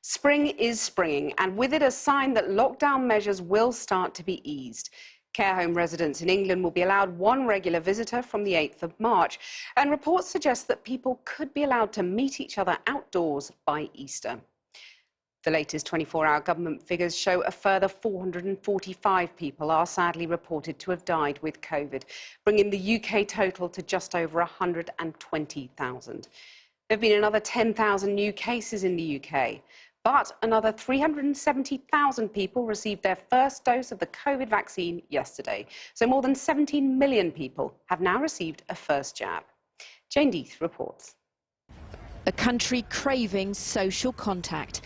Spring is springing, and with it a sign that lockdown measures will start to be eased. Care home residents in England will be allowed one regular visitor from the 8th of March, and reports suggest that people could be allowed to meet each other outdoors by Easter. The latest 24-hour government figures show a further 445 people are sadly reported to have died with COVID, bringing the UK total to just over 120,000. There have been another 10,000 new cases in the UK. But another 370,000 people received their first dose of the COVID vaccine yesterday. So more than 17 million people have now received a first jab. Jane Deeth reports. A country craving social contact.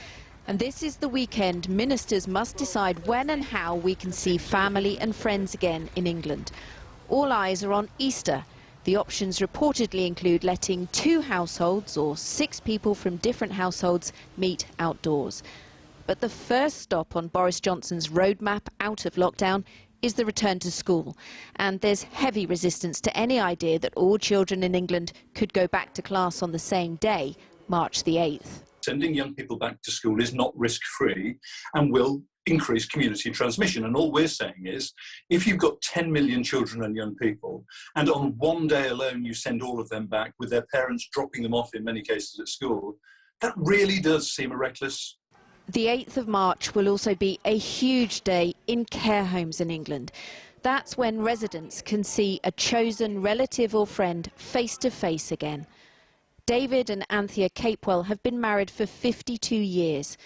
And this is the weekend ministers must decide when and how we can see family and friends again in England. All eyes are on Easter. The options reportedly include letting 2 households or 6 people from different households meet outdoors. But the first stop on Boris Johnson's roadmap out of lockdown is the return to school. And there's heavy resistance to any idea that all children in England could go back to class on the same day, March the 8th. Sending young people back to school is not risk-free and will increase community transmission. And all we're saying is, if you've got 10 million children and young people, and on one day alone you send all of them back with their parents dropping them off in many cases at school, that really does seem reckless. The 8th of March will also be a huge day in care homes in England. That's when residents can see a chosen relative or friend face to face again. David and Anthea Capewell have been married for 52 years.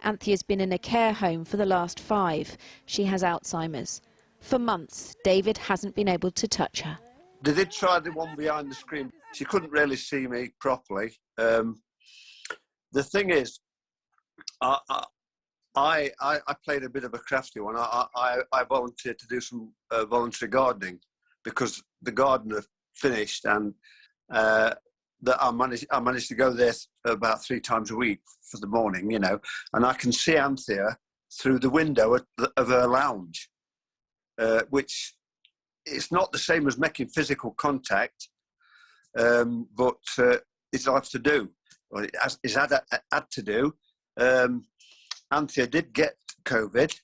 Anthea's been in a care home for the last 5. She has Alzheimer's. For months, David hasn't been able to touch her. They did try the one behind the screen. She couldn't really see me properly. The thing is, I played a bit of a crafty one. I volunteered to do some voluntary gardening because the gardener finished, and that I managed to go there about 3 times a week for the morning, you know, and I can see Anthea through the window of her lounge, which is not the same as making physical contact, but it's have to do, or it's had to do. Anthea did get COVID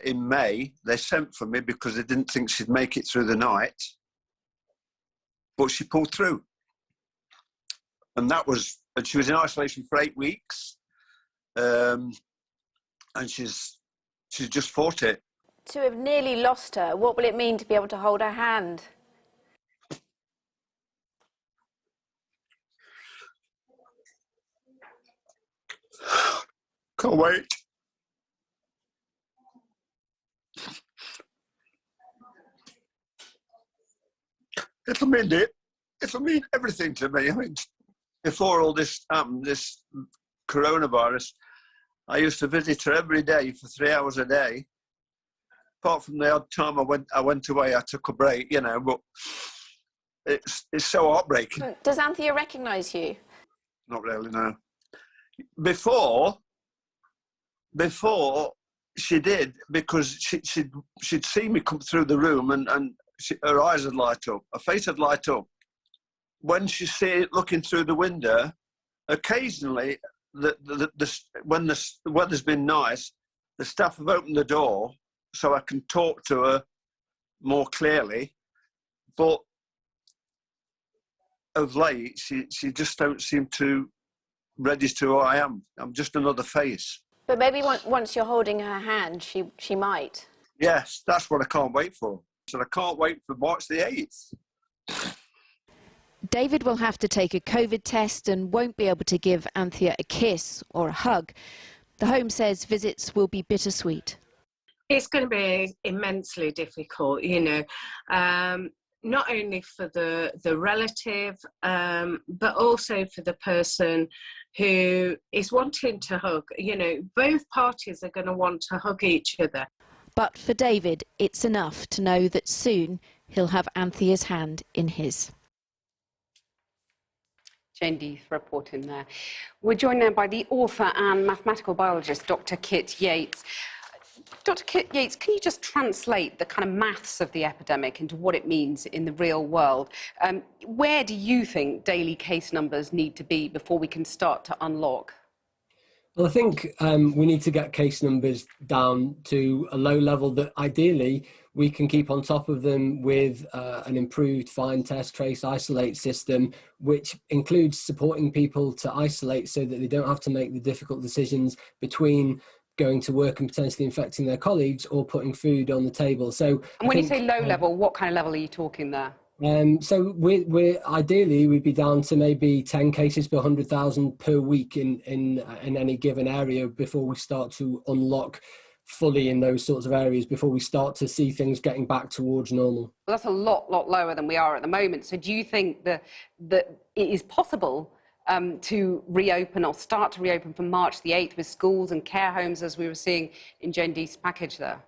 in May. They sent for me because they didn't think she'd make it through the night, but she pulled through. And she was in isolation for 8 weeks, and she's just fought it. To have nearly lost her, what will it mean to be able to hold her hand? Can't wait. It'll mean everything to me. I mean, before all this happened, this coronavirus, I used to visit her every day for 3 hours a day. Apart from the odd time I went away, I took a break, you know, but it's so heartbreaking. Does Anthea recognise you? Not really, no. Before she did, because she'd see me come through the room and her eyes would light up, her face would light up. When she see it looking through the window, occasionally, when the weather's been nice, the staff have opened the door so I can talk to her more clearly. But of late, she just don't seem to register who I am. I'm just another face. But maybe once you're holding her hand, she might. Yes, that's what I can't wait for. So I can't wait for March the 8th. David will have to take a COVID test and won't be able to give Anthea a kiss or a hug. The home says visits will be bittersweet. It's going to be immensely difficult, you know, not only for the relative, but also for the person who is wanting to hug. You know, both parties are going to want to hug each other. But for David, it's enough to know that soon he'll have Anthea's hand in his. Jane Deeth reporting there. We're joined now by the author and mathematical biologist, Dr Kit Yates. Dr Kit Yates, can you just translate the kind of maths of the epidemic into what it means in the real world? Where do you think daily case numbers need to be before we can start to unlock? Well, I think we need to get case numbers down to a low level that ideally we can keep on top of them with an improved find, test, trace, isolate system, which includes supporting people to isolate so that they don't have to make the difficult decisions between going to work and potentially infecting their colleagues or putting food on the table. So, and when you say low level, what kind of level are you talking there? So we're ideally we'd be down to maybe 10 cases per 100,000 per week in any given area before we start to unlock fully in those sorts of areas, before we start to see things getting back towards normal. Well, that's a lot lower than we are at the moment. So do you think that it is possible to reopen or start to reopen from March the 8th with schools and care homes, as we were seeing in Jane Dee's package there?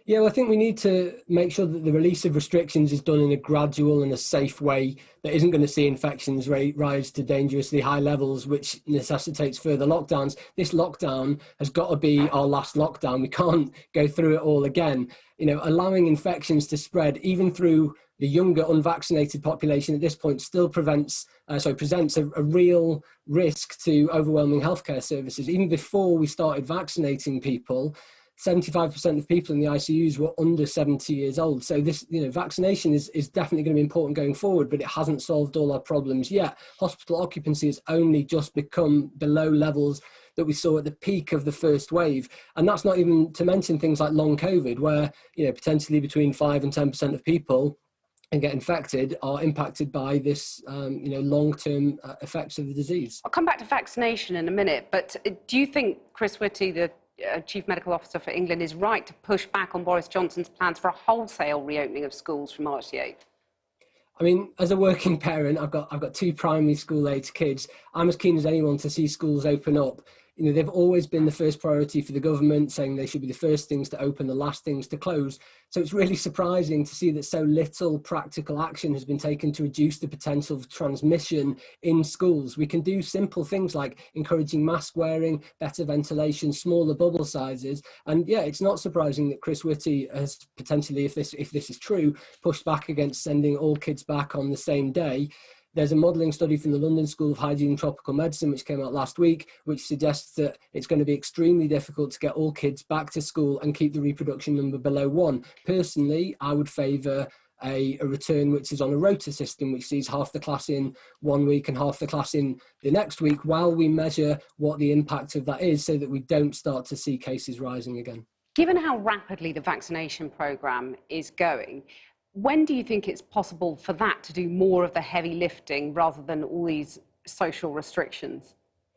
Yeah, well, I think we need to make sure that the release of restrictions is done in a gradual and a safe way that isn't going to see infections rise to dangerously high levels, which necessitates further lockdowns. This lockdown has got to be our last lockdown. We can't go through it all again. You know, allowing infections to spread, even through the younger unvaccinated population at this point, still presents a real risk to overwhelming healthcare services. Even before we started vaccinating people, 75% of people in the ICUs were under 70 years old. So this, vaccination is definitely going to be important going forward, but it hasn't solved all our problems yet. Hospital occupancy has only just become below levels that we saw at the peak of the first wave. And that's not even to mention things like long COVID, where, potentially between 5 and 10% of people and get infected are impacted by this, long-term effects of the disease. I'll come back to vaccination in a minute, but do you think Chris Whitty, the Chief Medical Officer for England, is right to push back on Boris Johnson's plans for a wholesale reopening of schools from March the 8th? I mean, as a working parent, I've got 2 primary school-age kids. I'm as keen as anyone to see schools open up. They've always been the first priority for the government, saying they should be the first things to open, the last things to close. So it's really surprising to see that so little practical action has been taken to reduce the potential of transmission in schools. We can do simple things like encouraging mask wearing, better ventilation, smaller bubble sizes. And yeah, it's not surprising that Chris Whitty has potentially, if this is true, pushed back against sending all kids back on the same day. There's a modelling study from the London School of Hygiene and Tropical Medicine, which came out last week, which suggests that it's going to be extremely difficult to get all kids back to school and keep the reproduction number below 1. Personally, I would favour a return which is on a rota system, which sees half the class in 1 week and half the class in the next week, while we measure what the impact of that is, so that we don't start to see cases rising again. Given how rapidly the vaccination programme is going, when do you think it's possible for that to do more of the heavy lifting rather than all these social restrictions?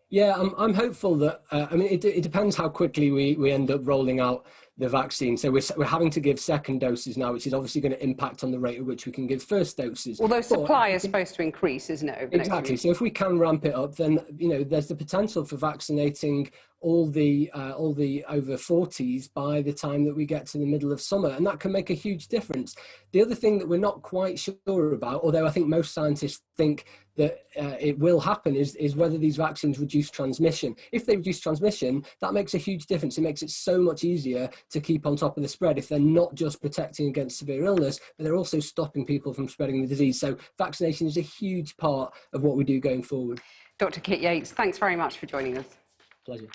Yeah, I'm hopeful that, it depends how quickly we end up rolling out the vaccine. So we're having to give second doses now, which is obviously going to impact on the rate at which we can give first doses. Although supply is supposed to increase, isn't it? Exactly. So if we can ramp it up, then, there's the potential for vaccinating all the over 40s by the time that we get to the middle of summer, and that can make a huge difference. The other thing that we're not quite sure about, although I think most scientists think that it will happen, is whether these vaccines reduce transmission. If they reduce transmission, that makes a huge difference. It makes it so much easier to keep on top of the spread if they're not just protecting against severe illness, but they're also stopping people from spreading the disease. So vaccination is a huge part of what we do going forward. Dr Kit Yates, thanks very much for joining us. Pleasure.